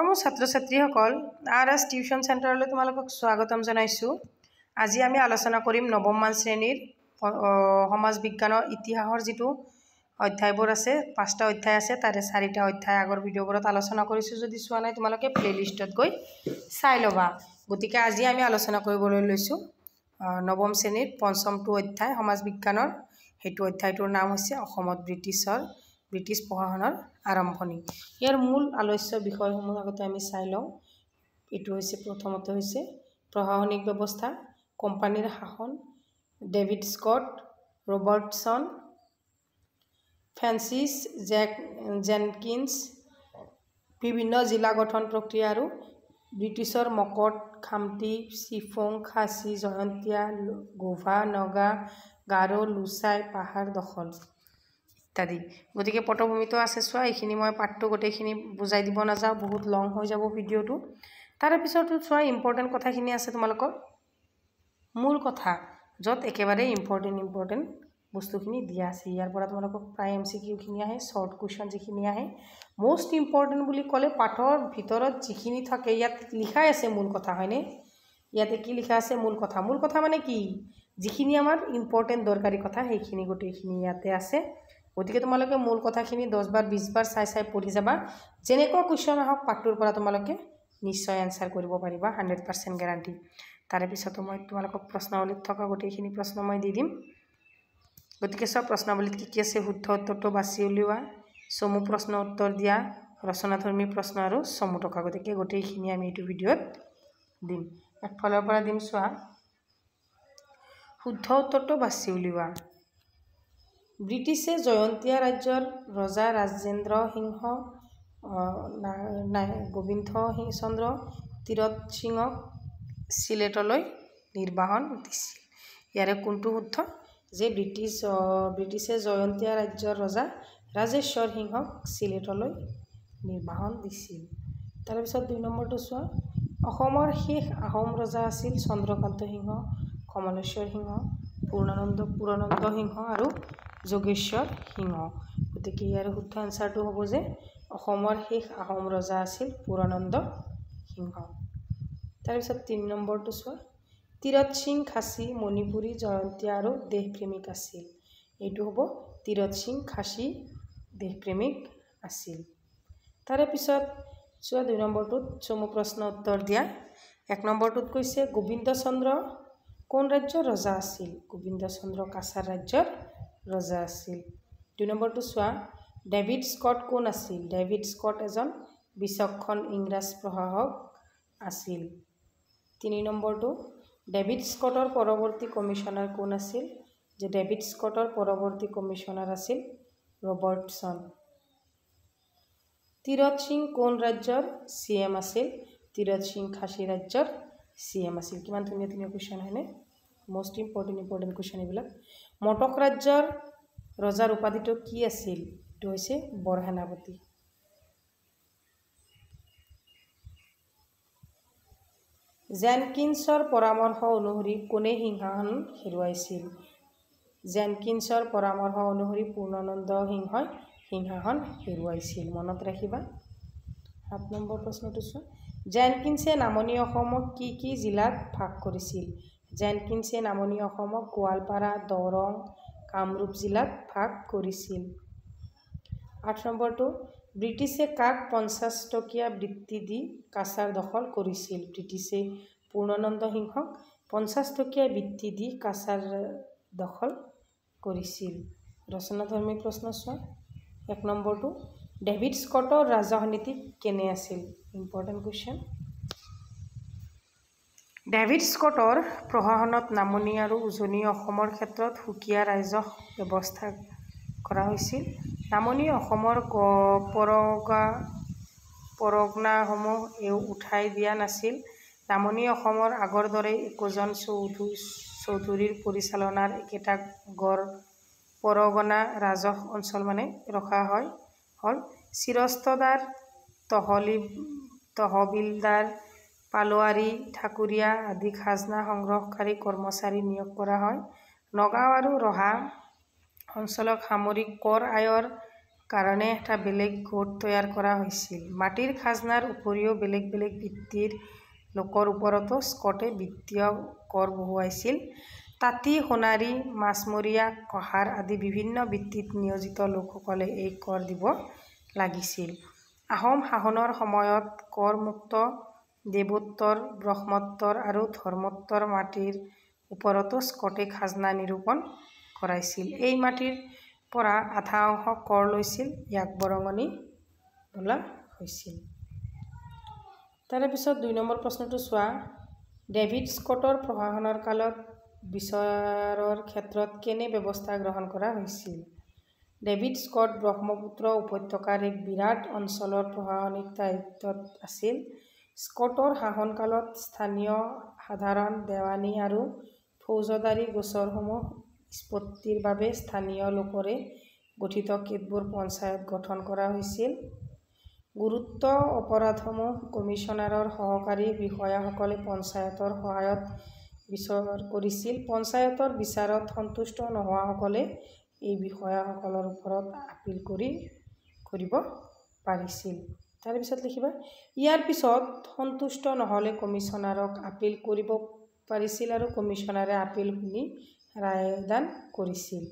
মোৰ ছাত্ৰ ছাত্ৰীসকল আৰএছ টিউশ্যন চেণ্টাৰলৈ তোমালোকক স্বাগতম জনাইছোঁ। আজি আমি আলোচনা কৰিম নৱমমান শ্ৰেণীৰ সমাজ বিজ্ঞানৰ ইতিহাসৰ যিটো অধ্যায়বোৰ আছে, 5টা অধ্যায় আছে, তাৰে 4টা অধ্যায় আগৰ ভিডিঅ'বোৰত আলোচনা কৰিছোঁ। যদি চোৱা নাই তোমালোকে প্লেলিষ্টত গৈ চাই ল'বা। গতিকে আজি আমি আলোচনা কৰিবলৈ লৈছোঁ নৱম শ্ৰেণীৰ 5মটো অধ্যায় সমাজ বিজ্ঞানৰ। সেইটো অধ্যায়টোৰ নাম হৈছে অসমত ব্ৰিটিছ প্ৰশাসনৰ আৰম্ভণি। ইয়াৰ মূল আলোচ্য বিষয়সমূহ আগতে আমি চাই লওঁ। এইটো হৈছে প্ৰথমতে হৈছে প্ৰশাসনিক ব্যৱস্থা, কোম্পানীৰ শাসন, ডেভিড স্কট, ৰবাৰ্টছন, ফ্ৰেন্সিছ জেনকিন্স, বিভিন্ন জিলা গঠন প্ৰক্ৰিয়া আৰু ব্ৰিটিছৰ মকট, খামতি, চিফুং, খাচী, জয়ন্তীয়া, গোভা, নগা, গাৰো, লুচাই, পাহাৰ দখল ইত্যাদি। গতিকে পটভূমিটো আছে চোৱা। এইখিনি মই পাঠটো গোটেইখিনি বুজাই দিব নাযাওঁ, বহুত লং হৈ যাব ভিডিঅ'টো। তাৰে পিছতো চোৱা ইম্পৰ্টেণ্ট কথাখিনি আছে তোমালোকৰ মূল কথা, য'ত একেবাৰে ইম্পৰ্টেণ্ট বস্তুখিনি দিয়া আছে। ইয়াৰ পৰা তোমালোকক প্ৰায় MCQখিনি আহে, শ্বৰ্ট কুৱেশ্যন যিখিনি আহে। মষ্ট ইম্পৰ্টেণ্ট বুলি ক'লে পাঠৰ ভিতৰত যিখিনি থাকে ইয়াত লিখাই আছে মূল কথা, হয়নে? ইয়াতে কি লিখা আছে? মূল কথা। মূল কথা মানে কি? যিখিনি আমাৰ ইম্পৰ্টেণ্ট দৰকাৰী কথা সেইখিনি গোটেইখিনি ইয়াতে আছে। গতিকে তোমালোকে মূল কথাখিনি 10 বাৰ 20 বাৰ চাই পঢ়ি যাবা। যেনেকুৱা কুৱেশ্যন আহক পাঠটোৰ পৰা তোমালোকে নিশ্চয় এনচাৰ কৰিব পাৰিবা, 100% গেৰাণ্টি। তাৰে পিছতো মই তোমালোকক প্ৰশ্নাৱলীত থকা গোটেইখিনি প্ৰশ্ন মই দি দিম। গতিকে চব প্ৰশ্নাৱলীত কি আছে? শুদ্ধ উত্তৰটো বাছি উলিওৱা, চমু প্ৰশ্ন উত্তৰ দিয়া, ৰচনাধৰ্মী প্ৰশ্ন আৰু চমু টকা। গতিকে গোটেইখিনি আমি এইটো ভিডিঅ'ত দিম। একফালৰ পৰা দিম চোৱা, শুদ্ধ উত্তৰটো বাছি উলিওৱা। ব্ৰিটিছে জয়ন্তীয়া ৰাজ্যৰ ৰজা ৰাজেন্দ্ৰ সিংহ, গোবিন্দ চন্দ্ৰ তীৰত সিংক চিলেটলৈ নিৰ্বাসন দিছিল। ইয়াৰে কোনটো শুদ্ধ? যে ব্ৰিটিছে জয়ন্তীয়া ৰাজ্যৰ ৰজা ৰাজেশ্বৰ সিংহক চিলেটলৈ নিৰ্বাসন দিছিল। তাৰপিছত 2 নম্বৰটো চোৱা, অসমৰ শেষ আহোম ৰজা আছিল চন্দ্ৰকান্ত সিংহ, কমলেশ্বৰ সিংহ, পুৰনন্দ সিংহ আৰু যোগেশ্বৰ সিংহ। গতিকে ইয়াৰ শুদ্ধ এনচাৰটো হ'ব যে অসমৰ শেষ আহোম ৰজা আছিল পুৰনন্দ সিংহ। তাৰপিছত 3 নম্বৰটো চোৱা, তীৰত সিং খাচী, মণিপুৰী, জয়ন্তীয়া আৰু দেশপ্ৰেমিক আছিল। এইটো হ'ব তীৰত সিং খাচী দেশপ্ৰেমিক আছিল। তাৰে পিছত চোৱা 2 নম্বৰটোত চমু প্ৰশ্ন উত্তৰ দিয়া। 1 নম্বৰটোত কৈছে গোবিন্দ চন্দ্ৰ কোন ৰাজ্যৰ ৰজা আছিল? গোবিন্দ চন্দ্ৰ কাছাৰ ৰাজ্যৰ ৰজা আছিল। 2 নম্বৰটো চোৱা, ডেভিড স্কট কোন আছিল? ডেভিড স্কট এজন বিচক্ষণ ইংৰাজ প্ৰশাসক আছিল। 3 নম্বৰটো, ডেভিড স্কটৰ পৰৱৰ্তী কমিশ্যনাৰ কোন আছিল? যে ডেভিড স্কটৰ পৰৱৰ্তী কমিশ্যনাৰ আছিল ৰবাৰ্টছন। তীৰত সিং কোন ৰাজ্যৰ CM আছিল? তীৰত সিং খাচী ৰাজ্যৰ CM আছিল। কিমান ধুনীয়া কুৱেশ্যন হয়নে? মষ্ট ইম্পৰ্টেণ্ট কুৱেশ্যন এইবিলাক। মটক ৰাজ্যৰ ৰজাৰ উপাধিটো কি আছিল? এইটো হৈছে বৰসেনাপতি। জেনকিন্সৰ পৰামৰ্শ অনুসৰি কোনে সিংহাসন হেৰুৱাইছিল? জেনকিন্সৰ পৰামৰ্শ অনুসৰি পূৰ্ণানন্দ সিংহই সিংহাসন হেৰুৱাইছিল। মনত ৰাখিবা। 7 নম্বৰ প্ৰশ্নটো চোৱা, জেনকিন্সে নামনি অসমক কি জিলাত ভাগ কৰিছিল? জেনকিন্সে নামনি অসমক গোৱালপাৰা, দৰং, কামৰূপ জিলাত ভাগ কৰিছিল। 8 নম্বৰটো, ব্ৰিটিছে কাক 50 টকীয়া বৃত্তি দি কাছাৰ দখল কৰিছিল? ব্ৰিটিছে পূৰ্ণানন্দ সিংহক 50 টকীয়া বৃত্তি দি কাছাৰ দখল কৰিছিল। ৰচনাধৰ্মী প্ৰশ্ন চোৱা। 1 নম্বৰটো, ডেভিড স্কটৰ ৰাজনীতি কেনে আছিল? Important question. ডেভিড স্কটৰ প্ৰশাসনত নামনি আৰু উজনি অসমৰ ক্ষেত্ৰত সুকীয়া ৰাজহ ব্যৱস্থা কৰা হৈছিল। নামনি অসমৰ পৰগনাসমূহ উঠাই দিয়া নাছিল। নামনি অসমৰ আগৰ দৰে একোজন চৌধুৰীৰ পৰিচালনাৰ একেটা গড় পৰগনা ৰাজহ অঞ্চল ৰখা হ'ল। চিৰস্তাদাৰ, তহবিলদাৰ, পালোৱাৰী, ঠাকুৰীয়া আদি খাজনা সংগ্ৰহকাৰী কৰ্মচাৰী নিয়োগ কৰা হয়। নগাঁও আৰু ৰহা অঞ্চলক সামৰি কৰ আয়ৰ কাৰণে এটা বেলেগ গোট তৈয়াৰ কৰা হৈছিল। মাটিৰ খাজনাৰ উপৰিও বেলেগ বেলেগ বৃত্তিৰ লোকৰ ওপৰতো স্কটে বিত্তীয় কৰ বহুৱাইছিল। তাঁতী, সোণাৰী, মাছমৰীয়া, কহাৰ আদি বিভিন্ন বৃত্তিত নিয়োজিত লোকসকলে এই কৰ দিব লাগিছিল। আহোম শাসনৰ সময়ত কৰমুক্ত দেৱোত্তৰ, ব্ৰহ্মোত্তৰ আৰু ধৰ্মোত্তৰ মাটিৰ ওপৰতো স্কটে খাজনা নিৰূপণ কৰাইছিল। এই মাটিৰ পৰা আধা অংশ কৰ লৈছিল। ইয়াক বৰঙণি বোলা হৈছিল। তাৰে পিছত ২ নম্বৰ প্ৰশ্নটো চোৱা। ডেভিড স্কটৰ প্ৰশাসনৰ কালত বিচাৰৰ ক্ষেত্ৰত কেনে ব্যৱস্থা গ্ৰহণ কৰা হৈছিল? ডেভিড স্কট ব্ৰহ্মপুত্ৰ উপত্যকাৰ এক বিৰাট অঞ্চলৰ প্ৰশাসনিক দায়িত্বত আছিল। স্কটৰ শাসনকালত স্থানীয় সাধাৰণ দেৱানী আৰু ফৌজদাৰী গোচৰসমূহ নিষ্পত্তিৰ বাবে স্থানীয় লোকৰে গঠিত কেতবোৰ পঞ্চায়ত গঠন কৰা হৈছিল। গুৰুত্ব অপৰাধসমূহ কমিছনাৰৰ সহকাৰী বিষয়াসকলে পঞ্চায়তৰ সহায়ত বিচাৰ কৰিছিল। পঞ্চায়তৰ বিচাৰত সন্তুষ্ট নোহোৱাসকলে এই বিষয়াসকলৰ ওপৰত আপিল কৰিব পাৰিছিল। তাৰপিছত লিখিবা, ইয়াৰ পিছত সন্তুষ্ট নহ'লে কমিছনাৰক আপিল কৰিব পাৰিছিল আৰু কমিছনাৰে আপিল শুনি ৰায়দান কৰিছিল।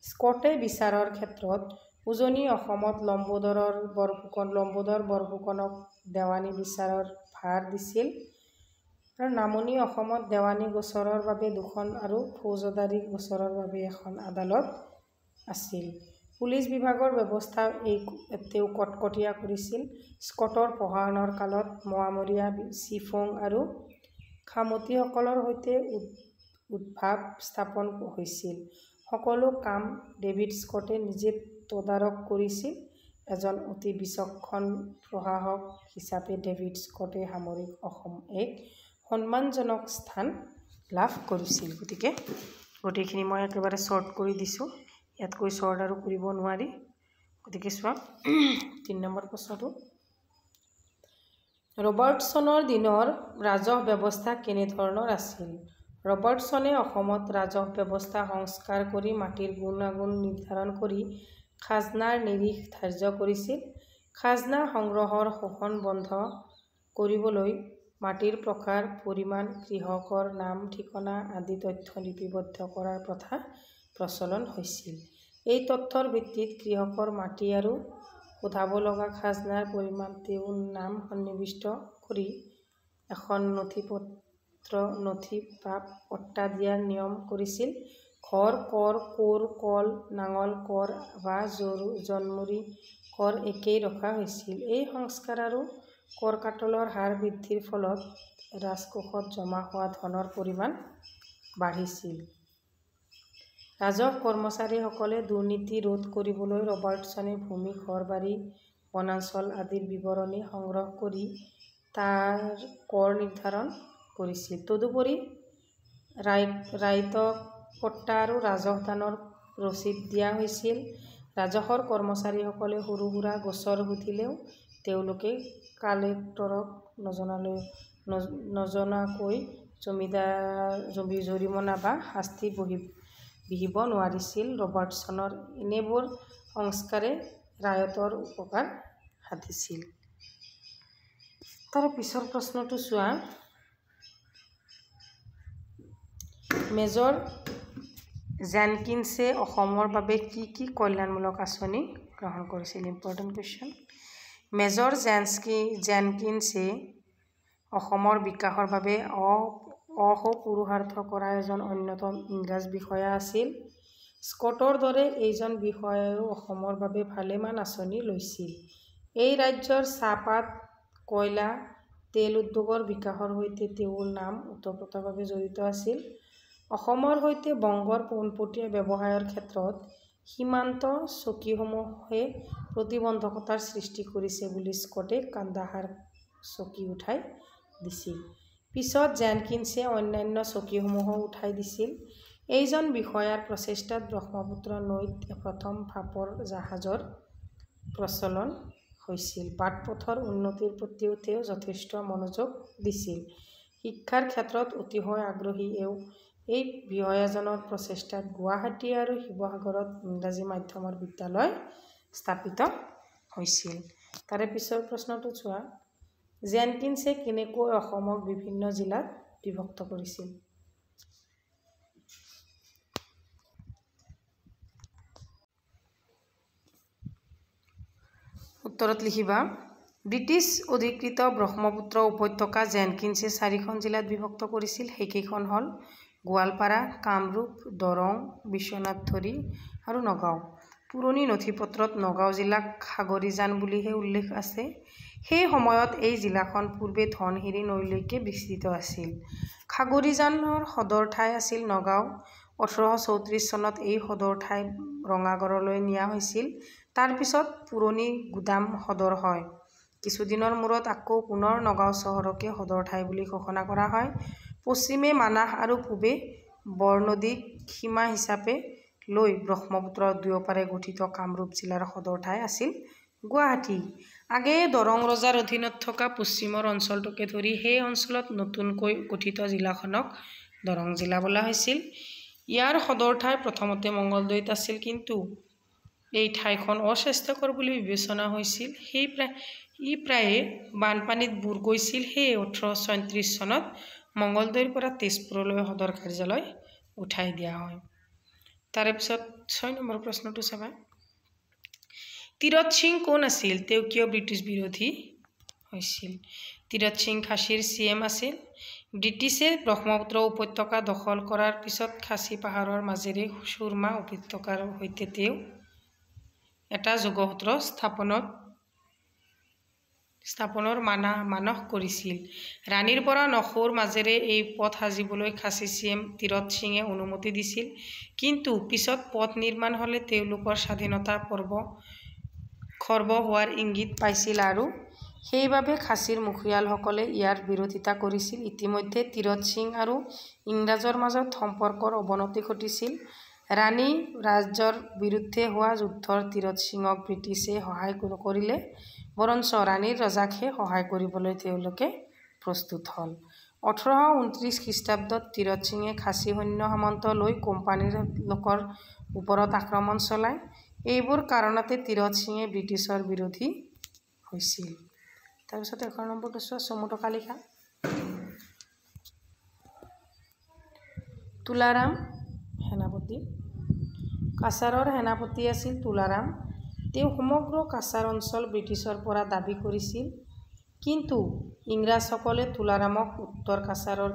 স্কটে বিচাৰৰ ক্ষেত্ৰত উজনি অসমত লম্বোদৰ বৰফুকনক দেৱানী বিচাৰৰ ভাৰ দিছিল আৰু নামনি অসমত দেৱানী গোচৰৰ বাবে 2খন আৰু ফৌজদাৰী গোচৰৰ বাবে 1খন আদালত আছিল। পুলিচ বিভাগৰ ব্যৱস্থা তেওঁ কটকটীয়া কৰিছিল। স্কটৰ প্ৰশাসনৰ কালত মোৱামৰীয়া, চিফুং আৰু খামতিসকলৰ সৈতে উদ্ভাৱ স্থাপন হৈছিল। সকলো কাম ডেভিড স্কটে নিজে তদাৰক কৰিছিল। এজন অতি বিচক্ষণ প্ৰশাসক হিচাপে ডেভিড স্কটে সামৰিক অসম এক সন্মানজনক স্থান লাভ কৰিছিল। গতিকে গোটেইখিনি মই একেবাৰে শ্বৰ্ট কৰি দিছোঁ। ইয়াতকৈ শ্বৰ্ট আৰু কৰিব নোৱাৰি। গতিকে চোৱা ৩ নম্বৰ প্ৰশ্নটো। ৰবাৰ্টছনৰ দিনৰ ৰাজহ ব্যৱস্থা কেনেধৰণৰ আছিল? ৰবাৰ্টছনে অসমত ৰাজহ ব্যৱস্থা সংস্কাৰ কৰি মাটিৰ গুণাগুণ নিৰ্ধাৰণ কৰি খাজনাৰ নিৰিখ ধাৰ্য কৰিছিল। খাজনা সংগ্ৰহৰ শোষণ বন্ধ কৰিবলৈ মাটিৰ প্ৰকাৰ, পৰিমাণ, কৃষকৰ নাম ঠিকনা আদি তথ্য লিপিবদ্ধ কৰাৰ প্ৰথা প্ৰচলন হৈছিল। এই তথ্যৰ ভিত্তিত কৃষকৰ মাটি আৰু সোধাব লগা খাজনাৰ পৰিমাণ তেওঁৰ নাম সন্নিৱিষ্ট কৰি এখন নথি বা পট্টা দিয়াৰ নিয়ম কৰিছিল। ঘৰ কৰ, কোৰ, কল, নাঙল কৰ বা জন্মুৰী কৰ একেই ৰখা হৈছিল। এই সংস্কাৰ আৰু কৰ কাটলৰ হাৰ বৃদ্ধিৰ ফলত ৰাজকোষত জমা হোৱা ধনৰ পৰিমাণ বাঢ়িছিল। ৰাজহ কৰ্মচাৰীসকলে দুৰ্নীতি ৰোধ কৰিবলৈ ৰবাৰ্টছনে ভূমি, ঘৰ-বাৰী, বনাঞ্চল আদিৰ বিৱৰণী সংগ্ৰহ কৰি তাৰ কৰ নিৰ্ধাৰণ কৰিছিল। তদুপৰি ৰাইতক পট্টা আৰু ৰাজহদানৰ ৰচিদ দিয়া হৈছিল। ৰাজহৰ কৰ্মচাৰীসকলে সৰু-সুৰা গোচৰ সুধিলেও তেওঁলোকে কালেক্টৰক নজনোৱাকৈ জৰিমনা বা শাস্তি বিহিব নোৱাৰিছিল। ৰবাৰ্টছনৰ এনেবোৰ সংস্কাৰে ৰাইতৰ উপকাৰ সাধিছিল। তাৰ পিছৰ প্ৰশ্নটো চোৱা। মেজৰ জেনকিন্সে অসমৰ বাবে কি কি কল্যাণমূলক আঁচনি গ্ৰহণ কৰিছিল? Important question. মেজৰ জেনকিন্সে অসমৰ বিকাশৰ বাবে অহোপুৰুষাৰ্থ কৰা এজন অন্যতম ইংৰাজ বিষয়া আছিল। স্কটৰ দৰে এইজন বিষয়াইও অসমৰ বাবে ভালেমান আঁচনি লৈছিল। এই ৰাজ্যৰ চাহপাত, কয়লা, তেল উদ্যোগৰ বিকাশৰ সৈতে তেওঁৰ নাম ওতঃপ্ৰোতভাৱে জড়িত আছিল। অসমৰ সৈতে বংগৰ পোনপটীয়া ব্যৱসায়ৰ ক্ষেত্ৰত সীমান্ত চকীসমূহে প্ৰতিবন্ধকতাৰ সৃষ্টি কৰিছে বুলি স্কটে কান্দাহাৰ চকী উঠাই দিছিল। পিছত জেনকিন্সে অন্যান্য চকীসমূহো উঠাই দিছিল। এইজন বিষয়াৰ প্ৰচেষ্টাত ব্ৰহ্মপুত্ৰ নৈত প্ৰথম ভাপৰ জাহাজৰ প্ৰচলন হৈছিল। বাট-পথৰ উন্নতিৰ প্ৰতিও তেওঁ যথেষ্ট মনোযোগ দিছিল। শিক্ষাৰ ক্ষেত্ৰত অতিশয় আগ্ৰহী এই বিষয়াজনৰ প্ৰচেষ্টাত গুৱাহাটী আৰু শিৱসাগৰত ইংৰাজী মাধ্যমৰ বিদ্যালয় স্থাপিত হৈছিল। তাৰে পিছৰ প্ৰশ্নটো চোৱা, জেনকিন্সে কেনেকৈ অসমক বিভিন্ন জিলাত বিভক্ত কৰিছিল? উত্তৰত লিখিবা, ব্ৰিটিছ অধিকৃত ব্ৰহ্মপুত্ৰ উপত্যকা জেনকিন্সে 4খন জিলাত বিভক্ত কৰিছিল। সেইকেইখন হ'ল গোৱালপাৰা, কামৰূপ, দৰং, বিশ্বনাথ ধৰি আৰু নগাঁও। পুৰণি নথিপত্ৰত নগাঁও জিলাক সাগৰীজান বুলিহে উল্লেখ আছে। সেই সময়ত এই জিলাখন পূৰ্বে ধনশিৰি নৈলৈকে বিস্তৃত আছিল। সাগৰীজানৰ সদৰ ঠাই আছিল নগাঁও। 1834 চনত এই সদৰ ঠাই ৰঙাগড়লৈ নিয়া হৈছিল। তাৰ পিছত পুৰণি গুদাম সদৰ হয়। কিছুদিনৰ মূৰত আকৌ পুনৰ নগাঁও চহৰকে সদৰ ঠাই বুলি ঘোষণা কৰা হয়। পশ্চিমে মানাহ আৰু পূবে বৰনদীক সীমা হিচাপে লৈ ব্ৰহ্মপুত্ৰৰ দুয়োপাৰে গঠিত কামৰূপ জিলাৰ সদৰ ঠাই আছিল গুৱাহাটী। আগেয়ে দৰং ৰজাৰ অধীনত থকা পশ্চিমৰ অঞ্চলটোকে ধৰি সেই অঞ্চলত নতুনকৈ গঠিত জিলাখনক দৰং জিলা বোলা হৈছিল। ইয়াৰ সদৰ ঠাই প্ৰথমতে মঙ্গলদৈত আছিল, কিন্তু এই ঠাইখন অস্বাস্থ্যকৰ বুলি বিবেচনা হৈছিল। ই প্ৰায়ে বানপানীত বুৰ গৈছিল। সেয়ে 1837 চনত মঙ্গলদৈৰ পৰা তেজপুৰলৈ সদৰ কাৰ্যালয় উঠাই দিয়া হয়। তাৰে পিছত 6 নম্বৰ প্ৰশ্নটো চাবা, তীৰত সিং কোন আছিল? তেওঁ কিয় ব্ৰিটিছ বিৰোধী হৈছিল? তীৰত সিং খাচীৰ CM আছিল। ব্ৰিটিছে ব্ৰহ্মপুত্ৰ উপত্যকা দখল কৰাৰ পিছত খাচী পাহাৰৰ মাজেৰে সুৰমা উপত্যকাৰ সৈতে তেওঁ এটা যোগসূত্ৰ স্থাপনৰ মানস কৰিছিল। ৰাণীৰ পৰা নখৌৰ মাজেৰে এই পথ সাজিবলৈ খাচী CM তীৰত সিঙে অনুমতি দিছিল। কিন্তু পিছত পথ নিৰ্মাণ হ'লে তেওঁলোকৰ স্বাধীনতা খৰ্ব হোৱাৰ ইংগিত পাইছিল আৰু সেইবাবে খাচীৰ মুখীয়ালসকলে ইয়াৰ বিৰোধিতা কৰিছিল। ইতিমধ্যে তীৰত সিং আৰু ইংৰাজৰ মাজত সম্পৰ্কৰ অৱনতি ঘটিছিল। ৰাণী ৰাজ্যৰ বিৰুদ্ধে হোৱা যুদ্ধৰ তীৰত সিঙক ব্ৰিটিছে সহায় নকৰিলে, বৰঞ্চ ৰাণীৰ ৰজাকহে সহায় কৰিবলৈ তেওঁলোকে প্ৰস্তুত হ'ল। 1829 খ্ৰীষ্টাব্দত তীৰত সিঙে খাচী সৈন্য সামন্ত লৈ কোম্পানীৰ লোকৰ ওপৰত আক্ৰমণ চলায়। এইবোৰ কাৰণতে তীৰত সিঙে ব্ৰিটিছৰ বিৰোধী হৈছিল। তাৰপিছত 11 নম্বৰটো চোৱা, চমু টকা লিখা। তুলাৰাম সেনাপতি। কাছাৰৰ সেনাপতি আছিল তুলাৰাম। তেওঁ সমগ্ৰ কাছাৰ অঞ্চল ব্ৰিটিছৰ পৰা দাবী কৰিছিল, কিন্তু ইংৰাজসকলে তুলাৰামক উত্তৰ কাছাৰৰ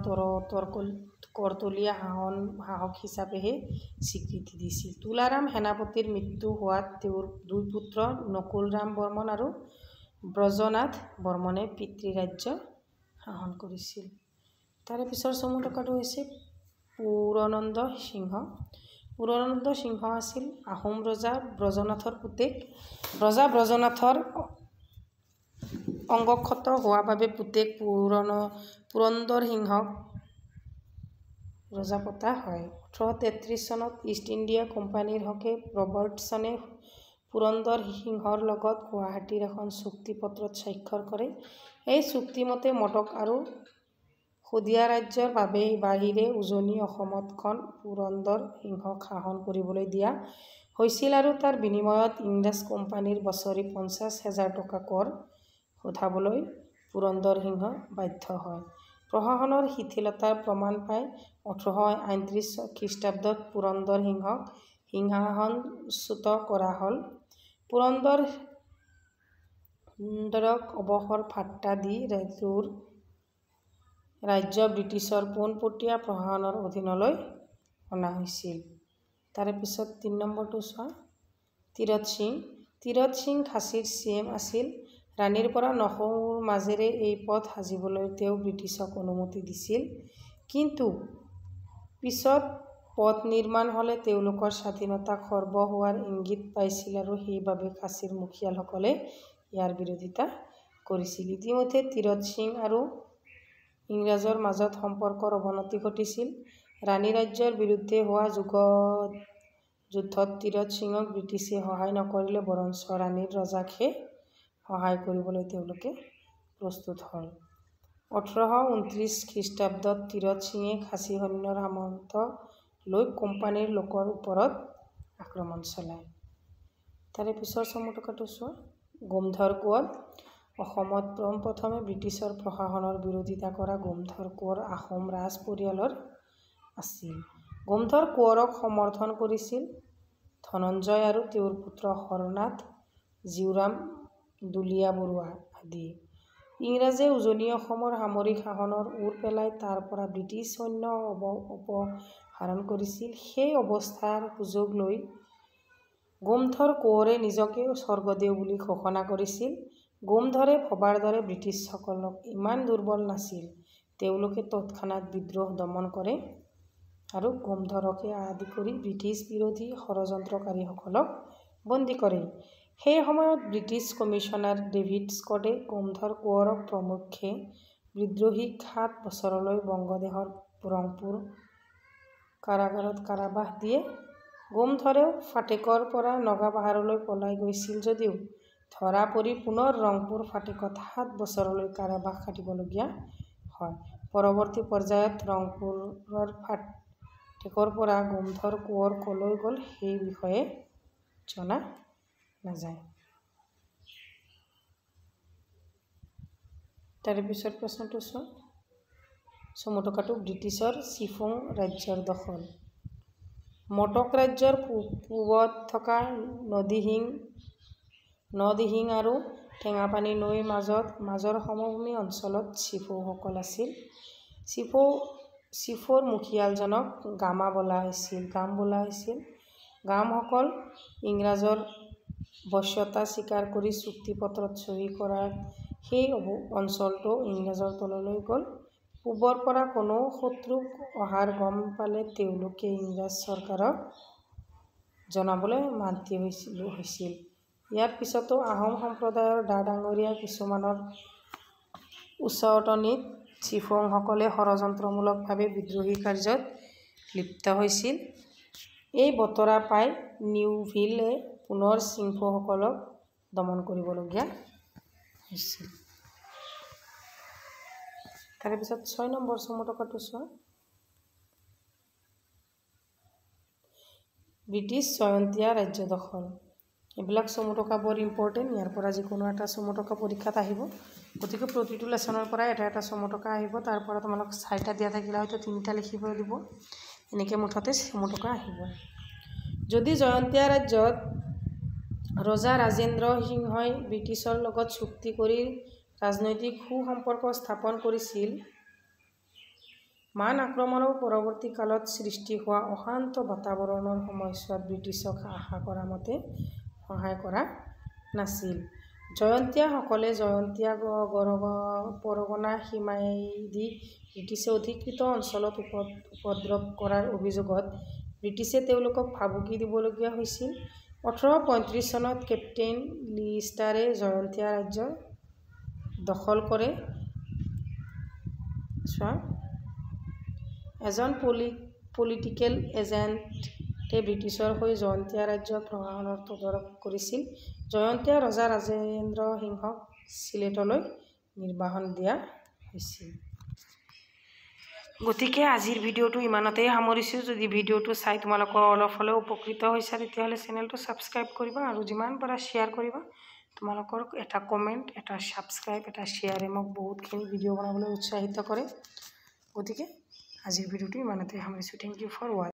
কৰতলীয়া শাসক হিচাপেহে স্বীকৃতি দিছিল। তুলাৰাম সেনাপতিৰ মৃত্যু হোৱাত তেওঁৰ 2 পুত্ৰ নকুলৰাম বৰ্মন আৰু ব্ৰজনাথ বৰ্মনে পিতৃৰাজ্য শাসন কৰিছিল। তাৰে পিছৰ চমু টকাটো হৈছে পুৰনন্দ সিংহ। পুৰনন্দ সিংহ আছিল আহোম ৰজা ব্ৰজনাথৰ পুতেক। ৰজা ব্ৰজনাথৰ অংগক্ষত হোৱা বাবে পুতেক পুৰন্দৰ সিংহক ৰজা পতা হয়। 1833 চনত ইষ্ট ইণ্ডিয়া কোম্পানীৰ হকে ৰবাৰ্টছনে পুৰন্দৰ সিংহৰ লগত গুৱাহাটীৰ এখন চুক্তি পত্ৰত স্বাক্ষৰ কৰে। এই চুক্তিমতে মটক আৰু শদিয়া ৰাজ্যৰ বাহিৰে উজনি অসমত খন পুৰন্দৰ সিংহক শাসন কৰিবলৈ দিয়া হৈছিল আৰু তাৰ বিনিময়ত ইংৰাজ কোম্পানীৰ বছৰি 50,000 টকা কৰ সোধাবলৈ পুৰন্দৰ সিংহ বাধ্য হয়। প্ৰশাসনৰ শিথিলতাৰ প্ৰমাণ পাই 1839 খ্ৰীষ্টাব্দত পুৰন্দৰ সিংহক সিংহাসনচ্যুত কৰা হ'ল। পুৰন্দৰক অৱসৰ ভাট্টা দি তেওঁৰ ৰাজ্য ব্ৰিটিছৰ পোনপটীয়া প্ৰশাসনৰ অধীনলৈ অনা হৈছিল। তাৰে পিছত 3 নম্বৰটো চোৱা, তীৰত সিং। তীৰত সিং খাচীৰ CM আছিল। ৰাণীৰ পৰা নখৌৰ মাজেৰে এই পথ সাজিবলৈ তেওঁ ব্ৰিটিছক অনুমতি দিছিল, কিন্তু পিছত পথ নিৰ্মাণ হ'লে তেওঁলোকৰ স্বাধীনতা খৰ্ব হোৱাৰ ইংগিত পাইছিল আৰু সেইবাবে খাচীৰ মুখীয়ালসকলে ইয়াৰ বিৰোধিতা কৰিছিল। ইতিমধ্যে তীৰত সিং আৰু ইংৰাজৰ মাজত সম্পৰ্কৰ অৱনতি ঘটিছিল। ৰাণী ৰাজ্যৰ বিৰুদ্ধে হোৱা যুদ্ধত তীৰত সিঙক ব্ৰিটিছে সহায় নকৰিলে, বৰঞ্চ ৰাণীৰ ৰজাকহে সহায় কৰিবলৈ তেওঁলোকে প্ৰস্তুত হ'ল। 1829 খ্ৰীষ্টাব্দত তীৰত সিঙে খাচী সৈন্যৰ সামন্ত লৈ কোম্পানীৰ লোকৰ ওপৰত আক্ৰমণ চলায়। তাৰে পিছৰ চমুটকাটো চোৱা গোমধৰ কোঁৱৰ অসমত পোনপ্ৰথমে ব্ৰিটিছৰ প্ৰশাসনৰ বিৰোধিতা কৰা গোমধৰ কোঁৱৰ আহোম ৰাজ পৰিয়ালৰ আছিল। গোমধৰ কোঁৱৰক সমৰ্থন কৰিছিল ধনঞ্জয় আৰু তেওঁৰ পুত্ৰ হৰনাথ, জীউৰাম দুলীয়া বৰুৱা আদি। ইংৰাজে উজনি অসমৰ সামৰিক শাসনৰ ওৰ পেলাই তাৰ পৰা ব্ৰিটিছ সৈন্য অপসাৰণ কৰিছিল। সেই অৱস্থাৰ সুযোগ লৈ গোমধৰ কোঁৱৰে নিজকে স্বৰ্গদেউ বুলি ঘোষণা কৰিছিল। গোমধৰে ভবাৰ দৰে ব্ৰিটিছসকলক ইমান দুৰ্বল নাছিল। তেওঁলোকে তৎক্ষণাৎ বিদ্ৰোহ দমন কৰে আৰু গোমধৰকে আদি কৰি ব্ৰিটিছ বিৰোধী ষড়যন্ত্ৰকাৰীসকলক বন্দী কৰে। সেই সময়ত ব্ৰিটিছ কমিছনাৰ ডেভিড স্কটে গোমধৰ কোঁৱৰক প্ৰমুখ্যে বিদ্ৰোহীক 7 বছৰলৈ বংগদেশৰ ৰংপুৰ কাৰাগাৰত কাৰাবাস দিয়ে। গোমধৰেও ফাটেকৰ পৰা নগাপাহাৰলৈ পলাই গৈছিল যদিও ধৰা পৰি পুনৰ ৰংপুৰ ফাটেকত 7 বছৰলৈ কাৰাবাস খাটিবলগীয়া হয়। পৰৱৰ্তী পৰ্যায়ত ৰংপুৰৰ ফাটেকৰ পৰা গোমধৰ কোঁৱৰ কলৈ গ'ল সেই বিষয়ে জনা নাযায়। তাৰে পিছৰ প্ৰশ্নটো চোৱা চমুটকাটো ব্ৰিটিছৰ চিফুং ৰাজ্যৰ দখল। মটক ৰাজ্যৰ পূবত থকা নদিহিং আৰু টেঙাপানী নৈৰ মাজৰ সমভূমি অঞ্চলত চিফুসকল আছিল। চিফুৰ মুখিয়ালজনক গাম বোলা হৈছিল। গামসকল ইংৰাজৰ বশ্যতা স্বীকাৰ কৰি চুক্তিপত্ৰত চহী কৰাত সেই অঞ্চলটো ইংৰাজৰ তললৈ গ'ল। পূবৰ পৰা কোনো শত্ৰু অহাৰ গম পালে তেওঁলোকে ইংৰাজ চৰকাৰক জনাবলৈ মান্তি হৈছিল। ইয়াৰ পিছতো আহোম সম্প্ৰদায়ৰ ডা-ডাঙৰীয়া কিছুমানৰ উচটনিত চিফুংসকলে ষড়যন্ত্ৰমূলকভাৱে বিদ্ৰোহী কাৰ্যত লিপ্ত হৈছিল। এই বতৰা পাই নিউভিলে পুনৰ চিফুসকলক দমন কৰিবলগীয়া হৈছিল। তাৰে পিছত 6 নম্বৰ চমুটকাটো চোৱা ব্ৰিটিছ জয়ন্তীয়া ৰাজ্য দখল। এইবিলাক চমুটকা বৰ ইম্পৰ্টেণ্ট। ইয়াৰ পৰা যিকোনো এটা চমুটকা পৰীক্ষাত আহিব। গতিকে প্ৰতিটো লেচনৰ পৰা এটা চমুটকা আহিব। তাৰ পৰা তোমালোক 4টা দিয়া থাকিলে হয়তো 3টা লিখিব দিব। এনেকৈ মুঠতে চমুটকা আহিব। যদি জয়ন্তীয়া ৰাজ্যত ৰজা ৰাজেন্দ্ৰ সিংহই ব্ৰিটিছৰ লগত চুক্তি কৰি ৰাজনৈতিক সু-সম্পৰ্ক স্থাপন কৰিছিল, মান আক্ৰমণৰ পৰৱৰ্তী কালত সৃষ্টি হোৱা অশান্ত বাতাবৰণৰ সময়ছোৱাত ব্ৰিটিছক আশা কৰা মতে সহায় কৰা নাছিল। জয়ন্তীয়াসকলে জয়ন্তীয়া পৰগনা সীমাইদি ব্ৰিটিছে অধিকৃত অঞ্চলত উপদ্ৰৱ কৰাৰ অভিযোগত ব্ৰিটিছে তেওঁলোকক ভাবুকি দিবলগীয়া হৈছিল। 1835 চনত কেপ্টেইন লিষ্টাৰে জয়ন্তীয়া ৰাজ্য দখল কৰে। এজন পলিটিকেল এজেণ্টে ব্ৰিটিছৰ হৈ জয়ন্তীয়া ৰাজ্যৰ প্ৰশাসনৰ তদাৰক কৰিছিল। জয়ন্তীয়া ৰজা ৰাজেন্দ্ৰ সিংহক চিলেটলৈ নিৰ্বাসন দিয়া হৈছিল। গতিকে আজিৰ ভিডিঅ'টো ইমানতেই সামৰিছোঁ। যদি ভিডিঅ'টো চাই তোমালোকৰ অলপ হ'লেও উপকৃত হৈছা তেতিয়াহ'লে চেনেলটো ছাবস্ক্ৰাইব কৰিবা আৰু যিমান পাৰা শ্বেয়াৰ কৰিবা। তোমালোকৰ এটা কমেণ্ট, এটা ছাবস্ক্ৰাইব, এটা শ্বেয়াৰে মোক বহুতখিনি ভিডিঅ' বনাবলৈ উৎসাহিত কৰে। গতিকে আজিৰ ভিডিঅ'টো ইমানতেই সামৰিছোঁ। থেংক ইউ ফৰ ৱাচিং।